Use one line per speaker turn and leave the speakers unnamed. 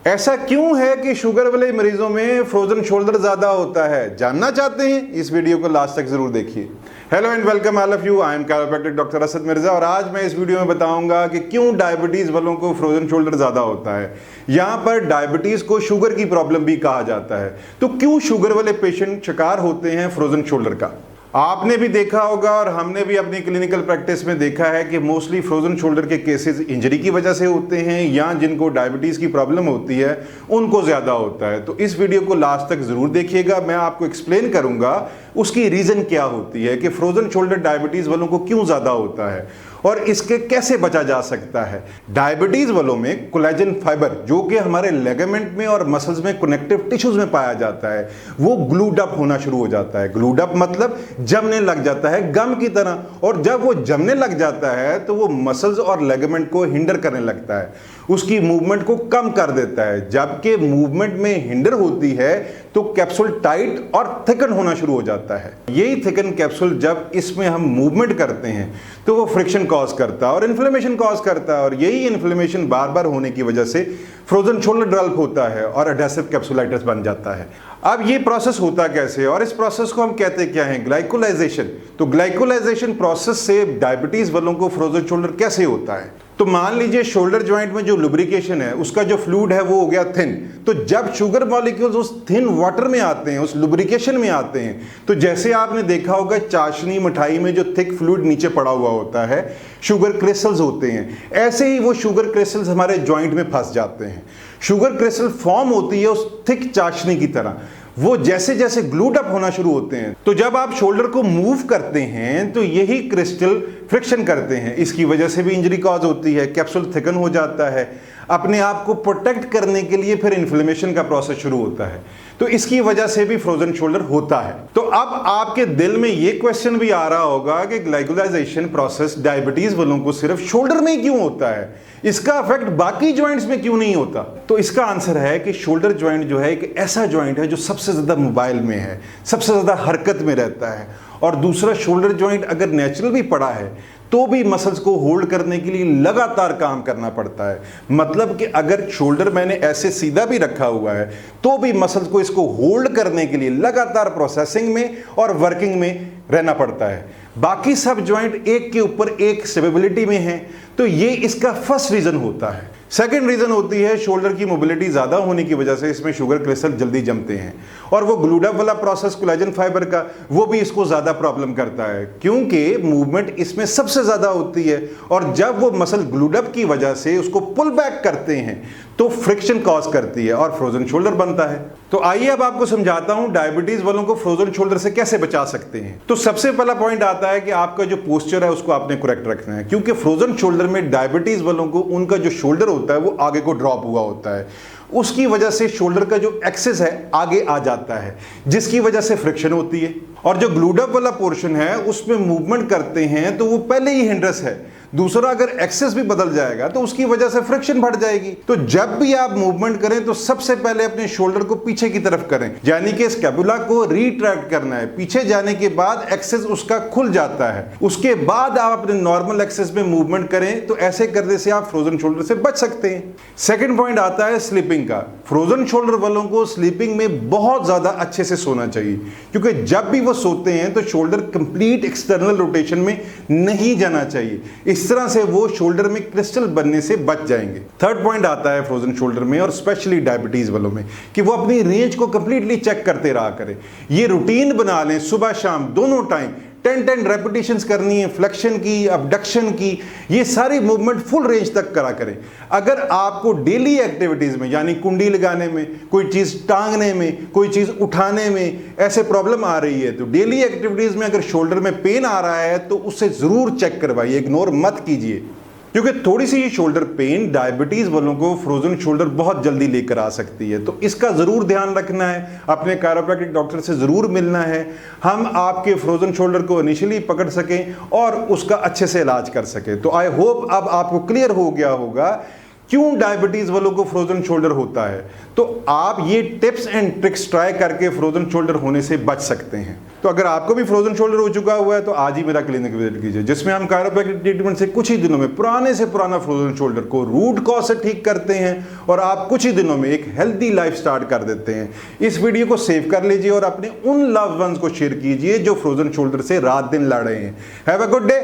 ऐसा क्यों है कि शुगर वाले मरीजों में फ्रोजन शोल्डर ज्यादा होता है? जानना चाहते हैं? इस वीडियो को लास्ट तक जरूर देखिए। Hello and welcome all of you, I am chiropractic doctor Asad Mirza और आज मैं इस वीडियो में बताऊंगा कि क्यों डायबिटीज वालों को फ्रोजन शोल्डर ज्यादा होता है। यहां पर डायबिटीज को शुगर की प्रॉब्लम भी कहा जाता है। तो क्यों शुगर वाले पेशेंट शिकार होते हैं फ्रोजन शोल्डर का? आपने भी देखा होगा और हमने भी अपनी क्लिनिकल प्रैक्टिस में देखा है कि मोस्टली फ्रोजन शोल्डर के केसेस इंजरी की वजह से होते हैं या जिनको डायबिटीज की प्रॉब्लम होती है उनको ज्यादा होता है। तो इस वीडियो को लास्ट तक जरूर देखिएगा, मैं आपको एक्सप्लेन करूंगा उसकी रीजन क्या होती है कि फ्रोजन शोल्डर डायबिटीज वालों को क्यों ज्यादा होता है और इसके कैसे बचा जा सकता है। डायबिटीज वालों में कोलेजन फाइबर जो कि हमारे लिगामेंट में और मसल्स में कनेक्टिव टिश्यूज में पाया जाता है वो ग्लूड अप होना शुरू हो जाता है। ग्लूड अप मतलब जमने लग जाता है गम की तरह, और जब वो जमने लग जाता है तो वो मसल्स और लिगामेंट को हिंडर करने लगता है, उसकी मूवमेंट को कम कर देता है। जबकि मूवमेंट में हिंडर होती है तो कैप्सूल टाइट और थिकन होना शुरू हो जाता है। यही थिकन कैप्सूल जब इसमें हम मूवमेंट करते हैं तो वो फ्रिक्शन कॉज करता है और इन्फ्लेमेशन कॉज करता है, और यही इन्फ्लेमेशन बार बार होने की वजह से फ्रोजन शोल्डर डेवलप होता है और एडेसिव कैप्सुलाइटिस बन जाता है। अब ये प्रोसेस होता कैसे है और इस प्रोसेस को हम कहते क्या हैं? ग्लाइकोलाइजेशन। तो ग्लाइकोलाइजेशन प्रोसेस से डायबिटीज वालों को फ्रोजन शोल्डर कैसे होता है? तो मान लीजिए शोल्डर जॉइंट में जो लुब्रिकेशन है उसका जो फ्लूइड है वो हो गया थिन। तो जब शुगर मॉलिक्यूल्स उस थिन वाटर में आते हैं, उस लुब्रिकेशन में आते हैं, तो जैसे आपने देखा होगा चाशनी मिठाई में जो थिक फ्लूइड नीचे पड़ा हुआ होता है शुगर क्रिस्टल्स होते हैं, ऐसे ही वो शुगर क्रिस्टल्स हमारे जॉइंट में फंस जाते हैं। शुगर क्रिस्टल फॉर्म होती है उस थिक चाशनी की तरह, वो जैसे जैसे ग्लूड अप होना शुरू होते हैं। तो जब आप शोल्डर को मूव करते हैं तो यही क्रिस्टल फ्रिक्शन करते हैं, इसकी वजह से भी इंजरी कॉज होती है, कैप्सूल थिकन हो जाता है। अपने आप को प्रोटेक्ट करने के लिए फिर इन्फ्लेमेशन का प्रोसेस शुरू होता है, तो इसकी वजह से भी फ्रोजन शोल्डर होता है। तो अब आपके दिल में ये क्वेश्चन भी आ रहा होगा कि ग्लाइकोलाइजेशन प्रोसेस डायबिटीज वालों को सिर्फ शोल्डर में ही क्यों होता है, इसका इफेक्ट बाकी जॉइंट्स में क्यों नहीं होता? तो इसका आंसर है कि शोल्डर जॉइंट जो है एक ऐसा जॉइंट है जो सबसे ज्यादा मोबाइल में है, सबसे ज्यादा हरकत में रहता है। और दूसरा, शोल्डर जॉइंट अगर नेचुरल भी पड़ा है तो भी मसल्स को होल्ड करने के लिए लगातार काम करना पड़ता है। मतलब कि अगर शोल्डर मैंने ऐसे सीधा भी रखा हुआ है तो भी मसल्स को इसको होल्ड करने के लिए लगातार प्रोसेसिंग में और वर्किंग में रहना पड़ता है। बाकी सब जॉइंट एक के ऊपर एक स्टेबिलिटी में है, तो ये इसका फर्स्ट रीजन होता है। सेकेंड रीजन होती है शोल्डर की मोबिलिटी ज्यादा होने की वजह से इसमें शुगर क्रिस्टल जल्दी जमते हैं, और वो ग्लूड अप वाला प्रोसेस कोलेजन फाइबर का वो भी इसको ज्यादा प्रॉब्लम करता है क्योंकि मूवमेंट इसमें सबसे ज्यादा होती है, और जब वो मसल ग्लूड अप की वजह से उसको पुल बैक करते हैं तो फ्रिक्शन कॉज करती है और फ्रोजन शोल्डर बनता है। तो आइए अब आपको समझाता हूं डायबिटीज वालों को फ्रोजन शोल्डर से कैसे बचा सकते हैं। तो सबसे पहला पॉइंट आता है कि आपका जो पोस्चर है उसको आपने करेक्ट रखना है, क्योंकि फ्रोजन शोल्डर में डायबिटीज वालों को उनका जो शोल्डर होता है वो आगे को ड्रॉप हुआ होता है, उसकी वजह से शोल्डर का जो एक्सेस है आगे आ जाता है, जिसकी वजह से फ्रिक्शन होती है। और जो ग्लूड अप वाला पोर्शन है उसमें मूवमेंट करते हैं तो वो पहले ही हिंड्रेस है। दूसरा, अगर एक्सेस भी बदल जाएगा तो उसकी वजह से फ्रिक्शन बढ़ जाएगी। तो जब भी आप मूवमेंट करें तो सबसे पहले अपने शोल्डर को पीछे की तरफ करें, यानी कि स्कैपुला को रिट्रैक्ट करना है। पीछे जाने के बाद एक्सेस उसका खुल जाता है, उसके बाद आप अपने नॉर्मल एक्सेस में मूवमेंट करें, तो ऐसे करने से आप फ्रोजन शोल्डर से बच सकते हैं। सेकेंड पॉइंट आता है स्लीपिंग का। फ्रोजन शोल्डर वालों को स्लीपिंग में बहुत ज्यादा अच्छे से सोना चाहिए, क्योंकि जब भी वो सोते हैं तो शोल्डर कंप्लीट एक्सटर्नल रोटेशन में नहीं जाना चाहिए। इस तरह से वो शोल्डर में क्रिस्टल बनने से बच जाएंगे। थर्ड पॉइंट आता है फ्रोजन शोल्डर में और स्पेशली डायबिटीज वालों में कि वो अपनी रेंज को कंप्लीटली चेक करते रहा करें। ये रूटीन बना लें, सुबह शाम दोनों टाइम 10 रेपिटेशंस करनी है, फ्लेक्शन की, अबडक्शन की, ये सारी मूवमेंट फुल रेंज तक करा करें। अगर आपको डेली एक्टिविटीज में यानी कुंडी लगाने में, कोई चीज टांगने में, कोई चीज उठाने में ऐसे प्रॉब्लम आ रही है, तो डेली एक्टिविटीज में अगर शोल्डर में पेन आ रहा है तो उससे जरूर चेक करवाइए, इग्नोर मत कीजिए, क्योंकि थोड़ी सी शोल्डर पेन डायबिटीज वालों को फ्रोजन शोल्डर बहुत जल्दी लेकर आ सकती है। तो इसका जरूर ध्यान रखना है, अपने कैरोप्रैक्टिक डॉक्टर से जरूर मिलना है, हम आपके फ्रोजन शोल्डर को इनिशियली पकड़ सकें और उसका अच्छे से इलाज कर सकें। तो आई होप अब आपको क्लियर हो गया होगा क्यों डायबिटीज वालों को फ्रोजन शोल्डर होता है, तो आप ये टिप्स एंड ट्रिक्स ट्राई करके फ्रोजन शोल्डर होने से बच सकते हैं। तो अगर आपको भी फ्रोजन शोल्डर हो चुका हुआ है तो आज ही मेरा क्लिनिक विजिट कीजिए, जिसमें हम कायरोप्रैक्टिक ट्रीटमेंट से कुछ ही दिनों में पुराने से पुराना फ्रोजन शोल्डर को रूट कॉज से ठीक करते हैं और आप कुछ ही दिनों में एक हेल्दी लाइफ स्टार्ट कर देते हैं। इस वीडियो को सेव कर लीजिए और अपने उन लव्ड वंस को शेयर कीजिए जो फ्रोजन शोल्डर से रात दिन लड़ रहे हैं। Have a good day.